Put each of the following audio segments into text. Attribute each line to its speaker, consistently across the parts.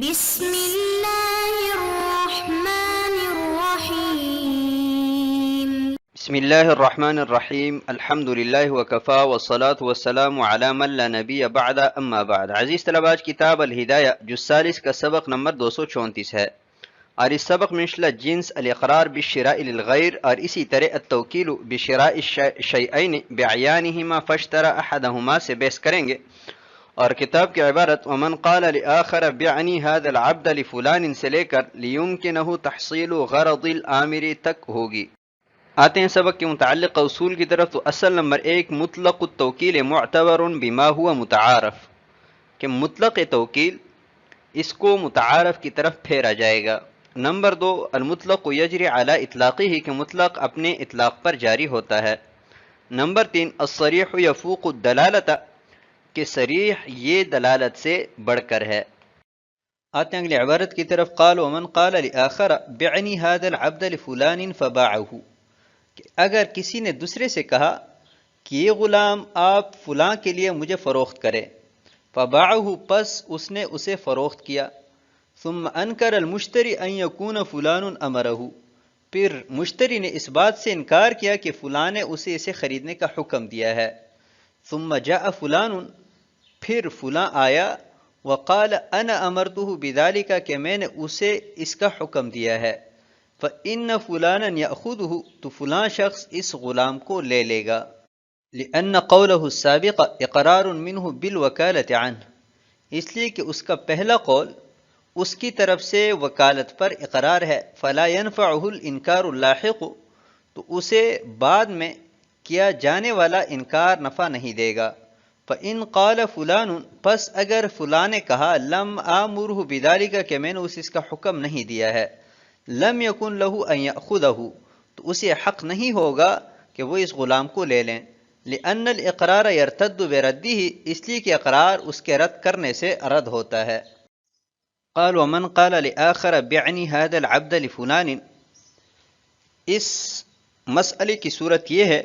Speaker 1: بسم الله الرحمن الرحيم.
Speaker 2: بسم الله الرحمن الرحیم الحمد للہ وکفا والصلاة والسلام علی من لا نبی بعد اما بعد. عزیز طلباء، آج کتاب الہدایہ جز 40 کا سبق نمبر 234 ہے، اور اس سبق میں انشاءاللہ جنس الاقرار بالشراء للغیر اور اسی طرح التوکیل بشراء الشیئین بعیانہما فاشترى احدہما سے بحث کریں گے، اور کتاب کی عبارت ومن قال لآخر بعنی هذا العبد لفلان سے لے کر لیمکنہ تحصیل غرض الامر تک ہوگی. آتے ہیں سبق کے متعلق اصول کی طرف. تو اصل نمبر 1، مطلق التوکیل معتبر بما ہوا متعارف، کہ مطلق توکیل اس کو متعارف کی طرف پھیرا جائے گا. نمبر 2، المطلق یجری علی اطلاقہ، کہ مطلق اپنے اطلاق پر جاری ہوتا ہے. نمبر 3، الصریح یفوق الدلالۃ، کہ صریح یہ دلالت سے بڑھ کر ہے. آتے ہیں اگلی عبارت کی طرف. قال ومن قال لآخر بعنی هذا العبد لفلان فباعه، کہ اگر کسی نے دوسرے سے کہا کہ یہ غلام آپ فلاں کے لیے مجھے فروخت کرے، فباعه، پس اس نے اسے فروخت کیا. ثم انکر المشتری ان یکون فلان امرہ، پھر مشتری نے اس بات سے انکار کیا کہ فلاں نے اسے خریدنے کا حکم دیا ہے. ثم جاء فلان، پھر فلاں آیا، وقال انا امرتہ بذلک، کہ میں نے اسے اس کا حکم دیا ہے. فإن فلانا یأخذہ، تو فلاں شخص اس غلام کو لے لے گا. لأن قولہ السابق اقرار منہ بالوکالۃ عنہ، اس لیے کہ اس کا پہلا قول اس کی طرف سے وکالت پر اقرار ہے. فلا ينفعہ الانکار اللاحق، تو اسے بعد میں کیا جانے والا انکار نفع نہیں دے گا. فإن قال فلان، پس اگر فلاں نے کہا لم آمرہ بذلک، کہ میں نے اسے اس کا حکم نہیں دیا ہے، لم یکن لہ ان یأخذہ، تو اسے حق نہیں ہوگا کہ وہ اس غلام کو لے لیں. لأن الاقرار یرتد بردہ، اس لیے کہ اقرار اس کے رد کرنے سے رد ہوتا ہے. قال ومن قال لآخر بعنی هذا العبد لفلان، اس مسئلے کی صورت یہ ہے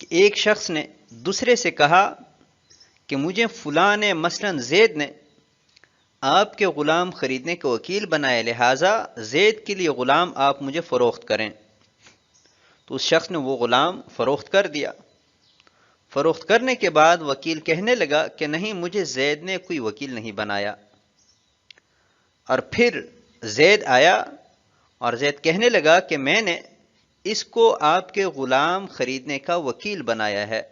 Speaker 2: کہ ایک شخص نے دوسرے سے کہا کہ مجھے فلاں نے، مثلا زید نے آپ کے غلام خریدنے کے وکیل بنائے، لہٰذا زید کے لیے غلام آپ مجھے فروخت کریں. تو اس شخص نے وہ غلام فروخت کر دیا. فروخت کرنے کے بعد وکیل کہنے لگا کہ نہیں، مجھے زید نے کوئی وکیل نہیں بنایا. اور پھر زید آیا اور زید کہنے لگا کہ میں نے اس کو آپ کے غلام خریدنے کا وکیل بنایا ہے.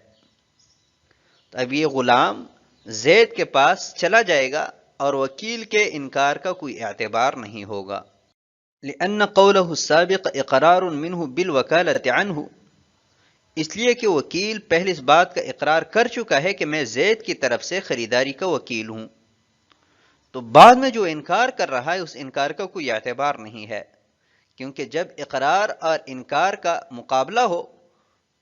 Speaker 2: تو اب یہ غلام زید کے پاس چلا جائے گا اور وکیل کے انکار کا کوئی اعتبار نہیں ہوگا. لأن قولہ السابق اقرار منہ بالوکالۃ عنہ، اس لیے کہ وکیل پہلے اس بات کا اقرار کر چکا ہے کہ میں زید کی طرف سے خریداری کا وکیل ہوں. تو بعد میں جو انکار کر رہا ہے اس انکار کا کوئی اعتبار نہیں ہے، کیونکہ جب اقرار اور انکار کا مقابلہ ہو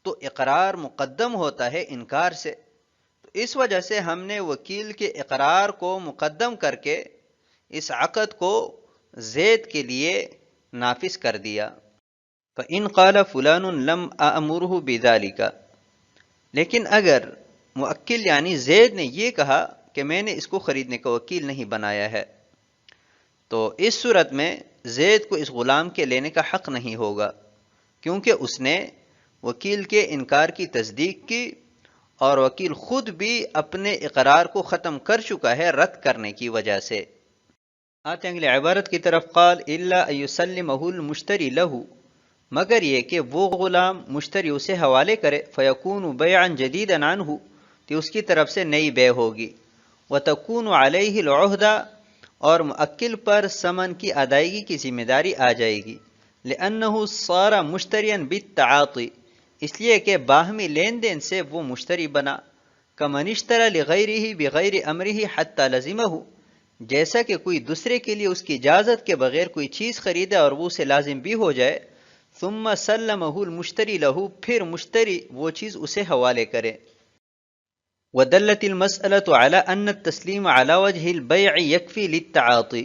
Speaker 2: تو اقرار مقدم ہوتا ہے انکار سے. تو اس وجہ سے ہم نے وکیل کے اقرار کو مقدم کر کے اس عقد کو زید کے لیے نافذ کر دیا. فإن قال فلان لم آمرہ بذلک، لیکن اگر موکل یعنی زید نے یہ کہا کہ میں نے اس کو خریدنے کا وکیل نہیں بنایا ہے، تو اس صورت میں زید کو اس غلام کے لینے کا حق نہیں ہوگا، کیونکہ اس نے وکیل کے انکار کی تصدیق کی اور وکیل خود بھی اپنے اقرار کو ختم کر چکا ہے رد کرنے کی وجہ سے. آتے ہیں اگلی عبارت کی طرف. قال الا ان یسلمہ المشتری لہ، مگر یہ کہ وہ غلام مشتری اسے حوالے کرے، فیکون بیعا جدیدا عنہ، کہ اس کی طرف سے نئی بے ہوگی. وتکون علیہ العہدہ، اور موکل پر ثمن کی ادائیگی کی ذمہ داری آ جائے گی. لأنہ صار مشتریا بالتعاطی، اس لیے کہ باہمی لین دین سے وہ مشتری بنا. کمن اشتری لغیرہ بغیر امرہ حتی لزمہ، جیسا کہ کوئی دوسرے کے لیے اس کی اجازت کے بغیر کوئی چیز خریدے اور وہ اسے لازم بھی ہو جائے. ثم سلمہ المشتری لہ، پھر مشتری وہ چیز اسے حوالے کرے. ودلت المسألة على أن التسليم على وجه البيع يكفي للتعاطي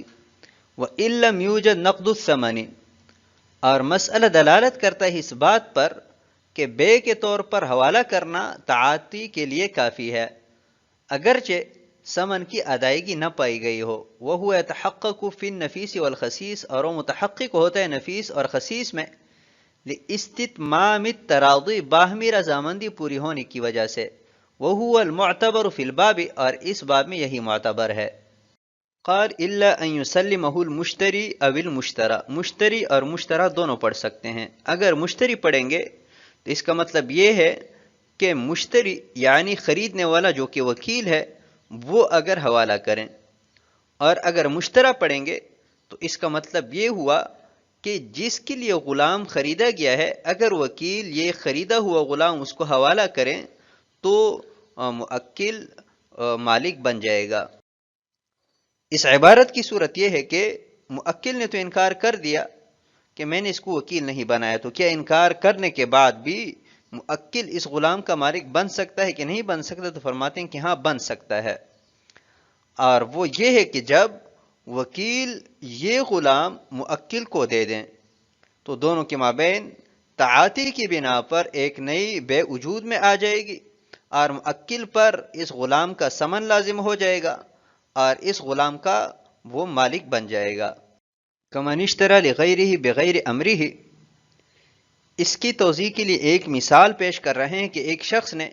Speaker 2: وإن لم يوجد نقد الثمن، اور مسئلہ دلالت کرتا ہے اس بات پر کہ بے کے طور پر حوالہ کرنا تعاطی کے لیے کافی ہے، اگرچہ ثمن کی ادائیگی نہ پائی گئی ہو، وہو یتحقق فی النفیس والخسیس، اور وہ متحقق ہوتا ہے نفیس اور خسیس میں، لاستتمام التراضی، باہمی رضامندی پوری ہونے کی وجہ سے، وہو المعتبر فی الباب، اور اس باب میں یہی معتبر ہے۔ قال الا ان یسلمہ المشتری او المشترى، مشتری اور مشترى دونوں پڑھ سکتے ہیں۔ اگر مشتری پڑھیں گے تو اس کا مطلب یہ ہے کہ مشتری یعنی خریدنے والا جو کہ وکیل ہے وہ اگر حوالہ کریں، اور اگر مشترى پڑھیں گے تو اس کا مطلب یہ ہوا کہ جس کے لیے غلام خریدا گیا ہے اگر وکیل یہ خریدا ہوا غلام اس کو حوالہ کریں تو موکل مالک بن جائے گا۔ اس عبارت کی صورت یہ ہے کہ موکل نے تو انکار کر دیا کہ میں نے اس کو وکیل نہیں بنایا، تو کیا انکار کرنے کے بعد بھی موکل اس غلام کا مالک بن سکتا ہے کہ نہیں بن سکتا؟ تو فرماتے ہیں کہ ہاں بن سکتا ہے، اور وہ یہ ہے کہ جب وکیل یہ غلام موکل کو دے دیں تو دونوں کے مابین تعاطی کی بنا پر ایک نئی بے وجود میں آ جائے گی، اور موکل پر اس غلام کا ثمن لازم ہو جائے گا اور اس غلام کا وہ مالک بن جائے گا۔ کمن اشتری لغیرہ بغیر امرہ، اس کی توضیح کے لیے ایک مثال پیش کر رہے ہیں کہ ایک شخص نے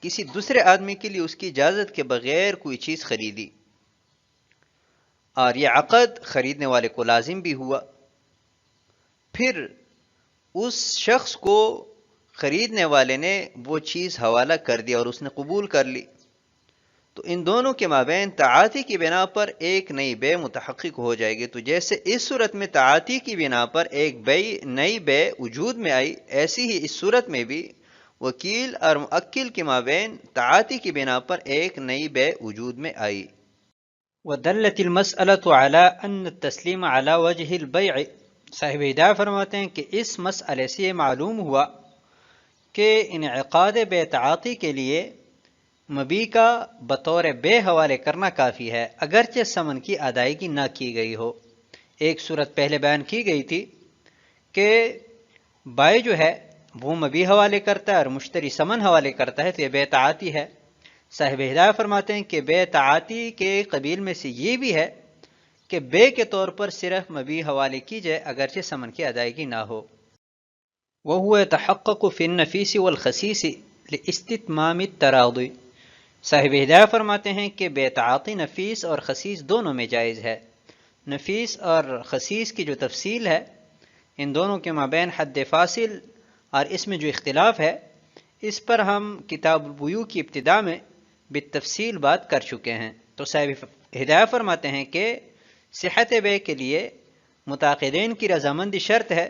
Speaker 2: کسی دوسرے آدمی کے لیے اس کی اجازت کے بغیر کوئی چیز خریدی، اور یہ عقد خریدنے والے کو لازم بھی ہوا، پھر اس شخص کو خریدنے والے نے وہ چیز حوالہ کر دیا اور اس نے قبول کر لی، تو ان دونوں کے مابین تعاطی کی بنا پر ایک نئی بے متحقق ہو جائے گی۔ تو جیسے اس صورت میں تعاطی کی بنا پر ایک نئی بے وجود میں آئی، ایسی ہی اس صورت میں بھی وکیل اور موکل کے مابین تعاطی کی بنا پر ایک نئی بے وجود میں آئی۔ وَدَلَّتِ الْمَسْأَلَةُ عَلَىٰ أَنَّ التَّسْلِيمَ عَلَىٰ وَجْهِ الْبَيْعِ، صاحب ہدایہ فرماتے ہیں کہ اس مسئلے سے یہ معلوم ہوا کہ انعقاد بے تعاطی کے لیے مبیع کا بطور بے حوالے کرنا کافی ہے، اگرچہ ثمن کی ادائیگی نہ کی گئی ہو۔ ایک صورت پہلے بیان کی گئی تھی کہ بائع جو ہے وہ مبیع حوالے کرتا ہے اور مشتری ثمن حوالے کرتا ہے، تو یہ بے تعاطی ہے۔ صاحب ہدایہ فرماتے ہیں کہ بے تعاطی کے قبیل میں سے یہ بھی ہے کہ بے کے طور پر صرف مبیع حوالے کی جائے اگرچہ ثمن کی ادائیگی نہ ہو۔ وَهُوَ يَتَحَقَّقُ فِي النَّفِيسِ وَالْخَسِيسِ لِاسْتِتْمَامِ التَّرَاضِ، صاحب ہدایہ فرماتے ہیں کہ بے تعاطی نفیس اور خسیس دونوں میں جائز ہے۔ نفیس اور خسیس کی جو تفصیل ہے، ان دونوں کے مابین حد فاصل اور اس میں جو اختلاف ہے، اس پر ہم کتاب البیوع کی ابتدا میں بالتفصیل بات کر چکے ہیں۔ تو صاحب ہدایہ فرماتے ہیں کہ صحت بے کے لیے متعاقدین کی رضامندی شرط ہے،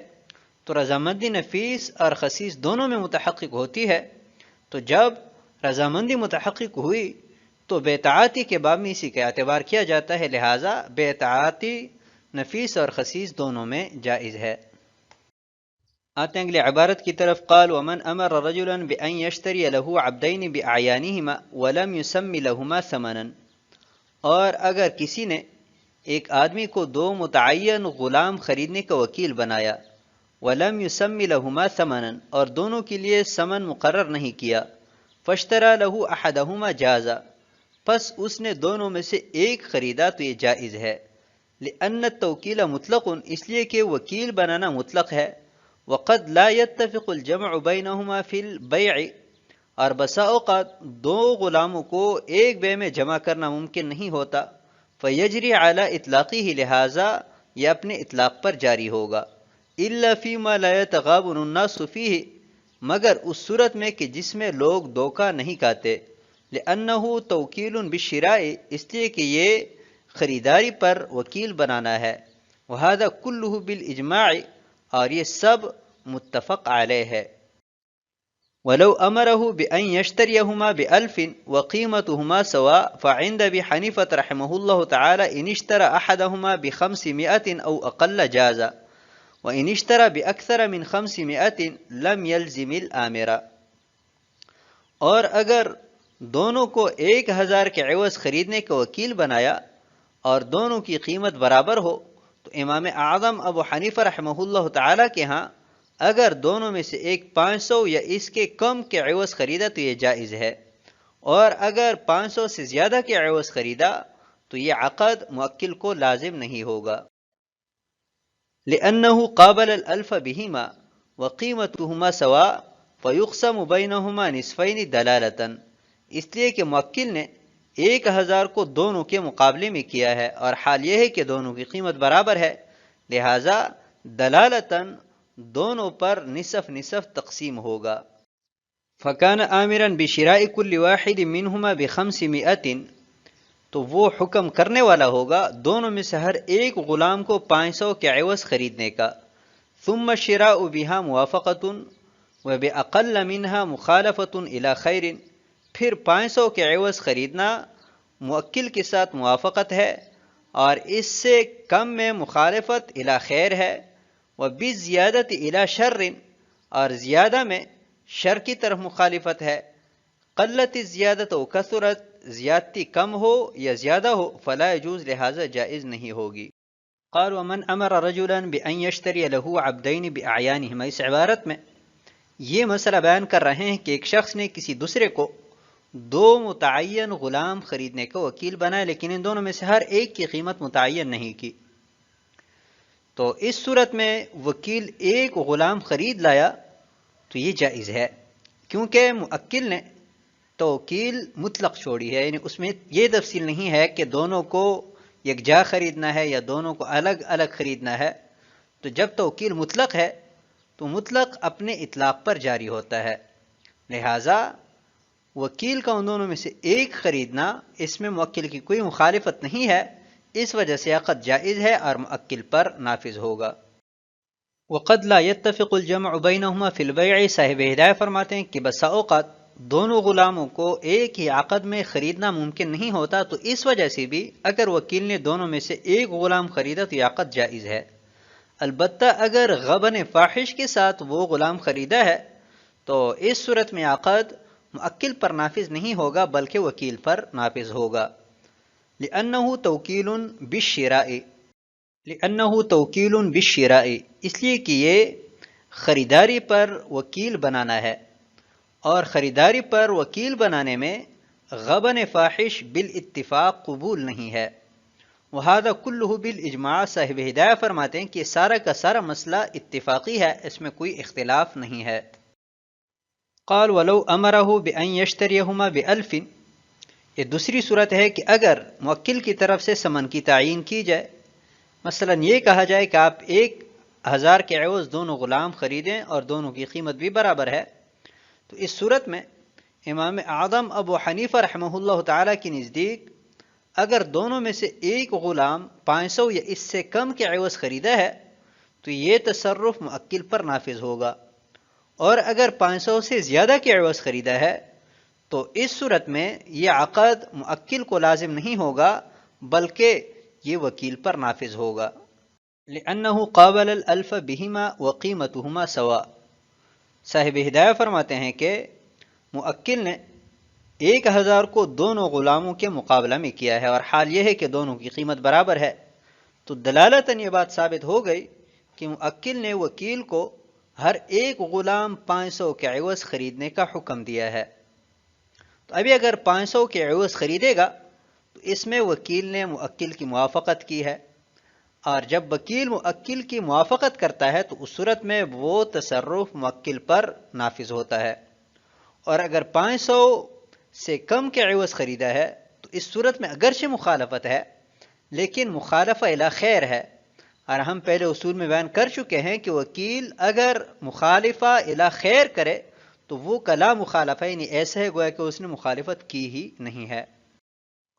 Speaker 2: تو رضامندی نفیس اور خسیس دونوں میں متحقق ہوتی ہے، تو جب رضامندی متحقق ہوئی تو بے تعاطی کے باب میں اسی کا اعتبار کیا جاتا ہے، لہٰذا بے تعاطی نفیس اور خسیس دونوں میں جائز ہے۔ آتے ہیں اگلی عبارت کی طرف، قال ومن امر رجلا بان یشتری له عبدین باعیانہما ولم یسم لهما ثمنا، اور اگر کسی نے ایک آدمی کو دو متعین غلام خریدنے کا وکیل بنایا، ولم یسم لهما ثمنا، اور دونوں کے لیے ثمن مقرر نہیں کیا، فاشترى له احدهما جازا، پس اس نے دونوں میں سے ایک خریدا تو یہ جائز ہے، لأن التوکیل مطلق، اس لیے کہ وکیل بنانا مطلق ہے، وقد لا يتفق الجمع بینہما فی البیع، اور بسا اوقات دو غلاموں کو ایک بے میں جمع کرنا ممکن نہیں ہوتا، فیجری علی اطلاقہ، لہذا یہ اپنے اطلاق پر جاری ہوگا، الا فیما لا یتغابن الناس فیہ، مگر اس صورت میں کہ جس میں لوگ دھوکہ نہیں کھاتے، لأنہ توکیل بالشراء، اس لیے کہ یہ خریداری پر وکیل بنانا ہے، وہذا کلہ بالاجماع، اور یہ سب متفق علیہ ہے۔ ولو امرہ بان یشتریہما بألف وقیمتہما سواء فعند ابی حنیفہ رحمہ اللہ تعالی ان اشترى احدہما ب500 او اقل جازا، وَإِنِ اشْتَرَى بِأَكْثَرَ مِنْ 500 لَمْ يَلْزِمِ الْآمِرَ، اور اگر دونوں کو 1000 کے عوض خریدنے کا وکیل بنایا اور دونوں کی قیمت برابر ہو، تو امام اعظم ابو حنیفہ رحمہ اللہ تعالی کے ہاں اگر دونوں میں سے ایک 500 یا اس کے کم کے عوض خریدا تو یہ جائز ہے، اور اگر 500 سے زیادہ کے عوض خریدا تو یہ عقد موکل کو لازم نہیں ہوگا، لأنه قابل الألف بهما وقیمتهما سواء فيقسم بينهما نصفين دلالة، اس لیے کہ موکل نے 1000 کو دونوں کے مقابلے میں کیا ہے اور حال یہ ہے کہ دونوں کی قیمت برابر ہے، لہذا دلالتاً دونوں پر نصف نصف تقسیم ہوگا۔ فکان آمرا بشراء کل واحد منہما ب500، تو وہ حکم کرنے والا ہوگا دونوں میں سے ہر ایک غلام کو 500 کے عوض خریدنے کا، ثم الشراء بها موافقۃ وباقل منها مخالفۃ الی خیر، پھر 500 کے عوض خریدنا موکل کے ساتھ موافقت ہے اور اس سے کم میں مخالفت الی خیر ہے، وبالزیادۃ الی شر، اور زیادہ میں شر کی طرف مخالفت ہے، قلت الزیادۃ و کثرت، زیادتی کم ہو یا زیادہ ہو، فلا يجوز، لہذا جائز نہیں ہوگی۔ قال ومن امر رجلا بان يشتري له عبدين باعيانهما، اس عبارت میں یہ مسئلہ بیان کر رہے ہیں کہ ایک شخص نے کسی دوسرے کو 2 متعین غلام خریدنے کا وکیل بنایا، لیکن ان دونوں میں سے ہر ایک کی قیمت متعین نہیں کی، تو اس صورت میں وکیل ایک غلام خرید لایا تو یہ جائز ہے، کیونکہ موکل نے توکیل مطلق چھوڑی ہے، یعنی اس میں یہ تفصیل نہیں ہے کہ دونوں کو یکجا خریدنا ہے یا دونوں کو الگ الگ خریدنا ہے، تو جب توکیل مطلق ہے تو مطلق اپنے اطلاق پر جاری ہوتا ہے، لہٰذا وکیل کا ان دونوں میں سے ایک خریدنا، اس میں موکل کی کوئی مخالفت نہیں ہے، اس وجہ سے عقد جائز ہے اور موکل پر نافذ ہوگا۔ وقد لا يتفق الجمع بينهما في البيع، صاحب ہدایہ فرماتے ہیں کہ بسا اوقات دونوں غلاموں کو ایک ہی عقد میں خریدنا ممکن نہیں ہوتا، تو اس وجہ سے بھی اگر وکیل نے دونوں میں سے ایک غلام خریدا تو یہ عقد جائز ہے، البتہ اگر غبن فاحش کے ساتھ وہ غلام خریدا ہے تو اس صورت میں عقد موکل پر نافذ نہیں ہوگا بلکہ وکیل پر نافذ ہوگا، لأنه توکیل بالشراء، اس لیے کہ یہ خریداری پر وکیل بنانا ہے، اور خریداری پر وکیل بنانے میں غبن فاحش بالاتفاق قبول نہیں ہے، وہذا کلہ بالاجماع، صاحب ہدایہ فرماتے ہیں کہ سارا کا سارا مسئلہ اتفاقی ہے، اس میں کوئی اختلاف نہیں ہے۔ قال ولو امرہ بان یشتریہما ب1000، یہ دوسری صورت ہے کہ اگر موکل کی طرف سے ثمن کی تعیین کی جائے، مثلا یہ کہا جائے کہ آپ 1000 کے عوض دونوں غلام خریدیں اور دونوں کی قیمت بھی برابر ہے، تو اس صورت میں امام اعظم ابو حنیفہ رحمہ اللہ تعالیٰ کی نزدیک اگر دونوں میں سے ایک غلام 500 یا اس سے کم کے عوض خریدا ہے تو یہ تصرف موکل پر نافذ ہوگا، اور اگر 500 سے زیادہ کے عوض خریدا ہے تو اس صورت میں یہ عقد موکل کو لازم نہیں ہوگا بلکہ یہ وکیل پر نافذ ہوگا، لأنه قابل الألف بهما وقیمتهما سواء، صاحب ہدایہ فرماتے ہیں کہ موکل نے 1000 کو دونوں غلاموں کے مقابلہ میں کیا ہے اور حال یہ ہے کہ دونوں کی قیمت برابر ہے، تو دلالتاً یہ بات ثابت ہو گئی کہ موکل نے وکیل کو ہر ایک غلام 500 کے عوض خریدنے کا حکم دیا ہے، تو ابھی اگر 500 کے عوض خریدے گا تو اس میں وکیل نے موکل کی موافقت کی ہے، اور جب وکیل موکل کی موافقت کرتا ہے تو اس صورت میں وہ تصرف موکل پر نافذ ہوتا ہے، اور اگر 500 سے کم کے عوض خریدا ہے تو اس صورت میں اگرچہ مخالفت ہے لیکن مخالفہ الی خیر ہے، اور ہم پہلے اصول میں بیان کر چکے ہیں کہ وکیل اگر مخالفہ الی خیر کرے تو وہ کلا مخالفہ، یعنی ایسا ہے گویا کہ اس نے مخالفت کی ہی نہیں ہے،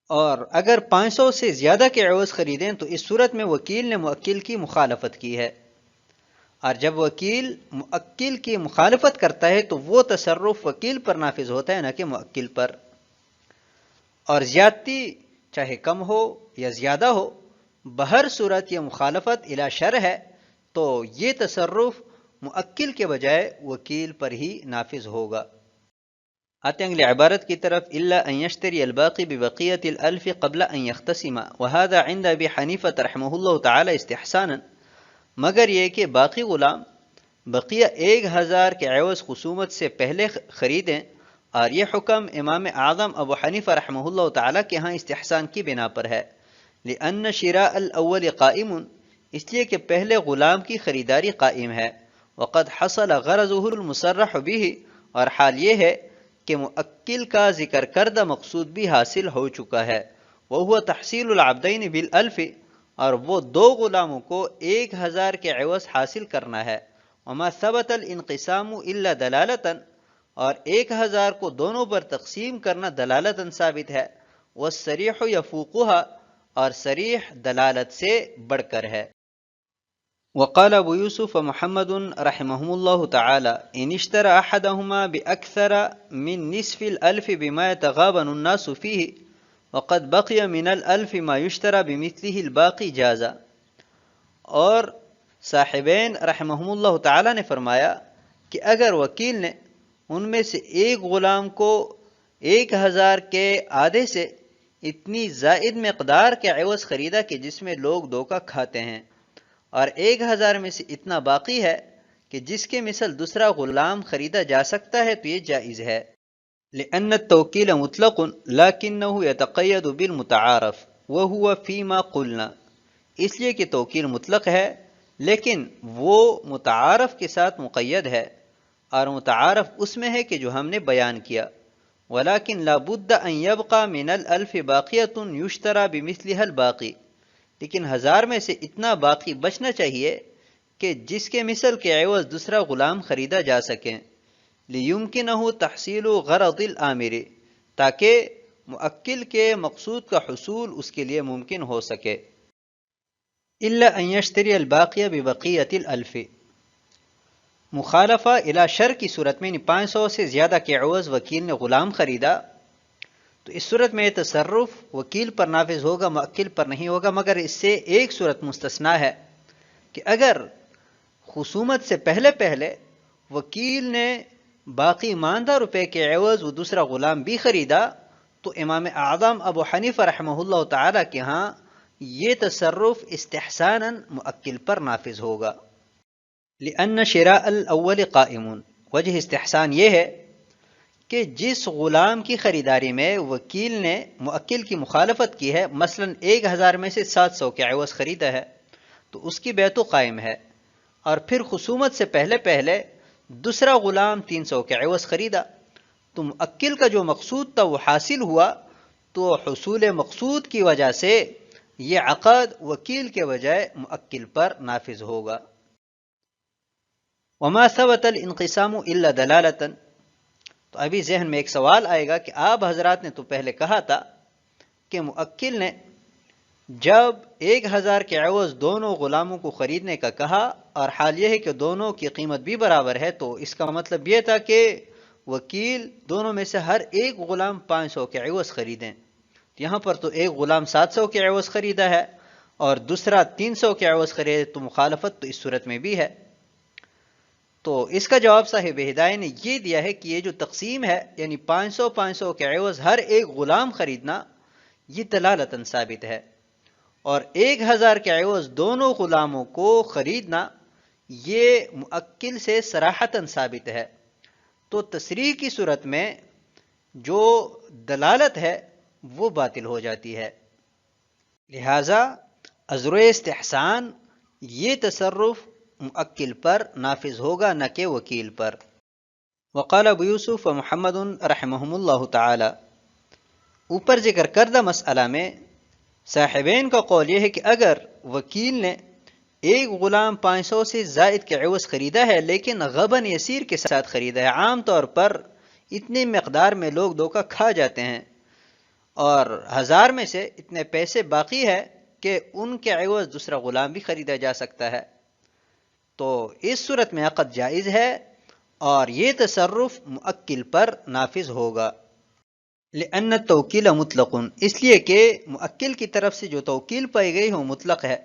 Speaker 2: اور اگر 500 سے زیادہ کے عوض خریدیں تو اس صورت میں وکیل نے موکل کی مخالفت کی ہے، اور جب وکیل موکل کی مخالفت کرتا ہے تو وہ تصرف وکیل پر نافذ ہوتا ہے نہ کہ موکل پر، اور زیادتی چاہے کم ہو یا زیادہ ہو، بہر صورت یہ مخالفت الی شر ہے، تو یہ تصرف موکل کے بجائے وکیل پر ہی نافذ ہوگا۔ آتے ہیں اگلی عبارت کی طرف، الا ان یشتری الباقی ببقیۃ الالف قبل ان یختصما وهذا عند ابی حنیفہ رحمہ اللہ تعالی استحسانا، مگر یہ کہ باقی غلام بقیہ 1000 کے عوض خصومت سے پہلے خریدیں اور یہ حکم امام اعظم ابو حنیفہ رحمہ اللہ تعالیٰ کے ہاں استحسان کی بنا پر ہے، لأن شراء الاول قائم، اس لیے کہ پہلے غلام کی خریداری قائم ہے، وقد حصل غرضه المصرح به، اور حال یہ ہے کہ مؤکل کا ذکر کردہ مقصود بھی حاصل ہو چکا ہے، وهو تحصیل العبدین بالالف، اور وہ دو غلاموں کو 1000 کے عوض حاصل کرنا ہے، وما ثبت الانقسام الا دلالتا، اور 1000 کو دونوں پر تقسیم کرنا دلالتاً ثابت ہے، والصریح یفوقها، اور صریح دلالت سے بڑھ کر ہے۔ وقال ابو یوسف محمد رحمهم اللہ تعالی ان اشترى احدهما باکثر من نصف الالف بما يتغابن الناس فيه وقد بقي من الالف ما يشترى بمثله الباقي جاز، اور صاحبین رحمهم اللہ تعالی نے فرمایا کہ اگر وکیل نے ان میں سے ایک غلام کو 1000 کے آدھے سے اتنی زائد مقدار کے عوض خریدا کہ جس میں لوگ دھوکہ کھاتے ہیں، اور 1000 میں سے اتنا باقی ہے کہ جس کے مثل دوسرا غلام خریدا جا سکتا ہے، تو یہ جائز ہے۔ لأن التوکیل مطلق لکنہ یتقید بالمتعارف وہو فیما قلنا، اس لیے کہ توکیل مطلق ہے لیکن وہ متعارف کے ساتھ مقید ہے، اور متعارف اس میں ہے کہ جو ہم نے بیان کیا۔ ولیکن لا بد ان یبقى من الالف باقیۃ یشترى بمثلها الباقی، لیکن 1000 میں سے اتنا باقی بچنا چاہیے کہ جس کے مثل کے عوض دوسرا غلام خریدا جا سکے، لیمکنہ تحصیل غرض العامر، تاکہ مؤکل کے مقصود کا حصول اس کے لیے ممکن ہو سکے۔ الا ان یشتری الباقی ببقیۃ الالف، مخالفہ الی شر کی صورت میں 500 سے زیادہ کے عوض وکیل نے غلام خریدا، تو اس صورت میں یہ تصرف وکیل پر نافذ ہوگا، مؤکل پر نہیں ہوگا، مگر اس سے ایک صورت مستثنا ہے کہ اگر خصومت سے پہلے پہلے وکیل نے باقی ماندہ روپے کے عوض وہ دوسرا غلام بھی خریدا، تو امام اعظم ابو حنیفہ رحمہ اللہ تعالیٰ کے ہاں یہ تصرف استحساناً مؤکل پر نافذ ہوگا۔ لأن شراء الاول قائم، وجہ استحسان یہ ہے کہ جس غلام کی خریداری میں وکیل نے مؤکل کی مخالفت کی ہے، مثلا 1000 میں سے 700 کے عوض خریدا ہے، تو اس کی بیع تو قائم ہے، اور پھر خصومت سے پہلے پہلے دوسرا غلام 300 کے عوض خریدا، تو مؤکل کا جو مقصود تھا وہ حاصل ہوا، تو حصول مقصود کی وجہ سے یہ عقد وکیل کے بجائے مؤکل پر نافذ ہوگا۔ وما ثبت الانقسام الا دلالتا، تو ابھی ذہن میں ایک سوال آئے گا کہ آپ حضرات نے تو پہلے کہا تھا کہ مؤکل نے جب 1000 کے عوض دونوں غلاموں کو خریدنے کا کہا اور حال یہ ہے کہ دونوں کی قیمت بھی برابر ہے، تو اس کا مطلب یہ تھا کہ وکیل دونوں میں سے ہر ایک غلام 500 کے عوض خریدیں۔ یہاں پر تو ایک غلام 700 کے عوض خریدا ہے اور دوسرا 300 کے عوض خریدے، تو مخالفت تو اس صورت میں بھی ہے۔ تو اس کا جواب صاحب ہدایہ نے یہ دیا ہے کہ یہ جو تقسیم ہے، یعنی 500 کے عوض ہر ایک غلام خریدنا، یہ دلالتاً ثابت ہے، اور 1000 کے عوض دونوں غلاموں کو خریدنا یہ مؤکل سے صراحتاً ثابت ہے۔ تو تصریح کی صورت میں جو دلالت ہے وہ باطل ہو جاتی ہے، لہذا عذر استحسان یہ تصرف مؤکل پر نافذ ہوگا نہ کہ وکیل پر۔ وقال ابو یوسف محمد رحمہم اللہ تعالی، اوپر ذکر کردہ مسئلہ میں صاحبین کا قول یہ ہے کہ اگر وکیل نے ایک غلام 500 سے زائد کے عوض خریدا ہے لیکن غبن یسیر کے ساتھ خریدا ہے، عام طور پر اتنی مقدار میں لوگ دھوکہ کھا جاتے ہیں، اور 1000 میں سے اتنے پیسے باقی ہے کہ ان کے عوض دوسرا غلام بھی خریدا جا سکتا ہے، تو اس صورت میں عقد جائز ہے اور یہ تصرف مؤکل پر نافذ ہوگا۔ لأن التوکیل مطلق، اس لیے کہ مؤکل کی طرف سے جو توکیل پائی گئی ہو مطلق ہے،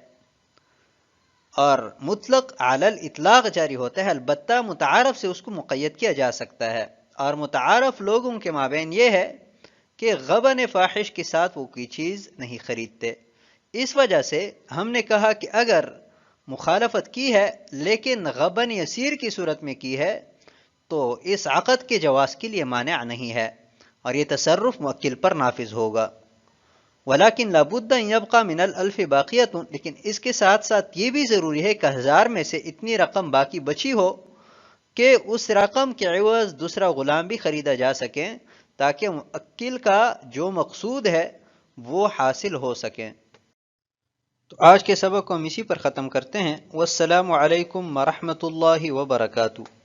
Speaker 2: اور مطلق علی الاطلاق جاری ہوتا ہے، البتہ متعارف سے اس کو مقید کیا جا سکتا ہے، اور متعارف لوگوں کے مابین یہ ہے کہ غبن فاحش کے ساتھ وہ کوئی چیز نہیں خریدتے۔ اس وجہ سے ہم نے کہا کہ اگر مخالفت کی ہے لیکن غبن یسیر کی صورت میں کی ہے،
Speaker 3: تو اس عقد کے جواز کے لیے مانع نہیں ہے اور یہ تصرف موکل پر نافذ ہوگا۔ ولیکن لابد ان یبقى من الالف باقیۃ، لیکن اس کے ساتھ ساتھ یہ بھی ضروری ہے کہ 1000 میں سے اتنی رقم باقی بچی ہو کہ اس رقم کے عوض دوسرا غلام بھی خریدا جا سکے تاکہ موکل کا جو مقصود ہے وہ حاصل ہو سکے۔ تو آج کے سبق کو ہم اسی پر ختم کرتے ہیں۔ والسلام علیکم ورحمۃ اللہ وبرکاتہ۔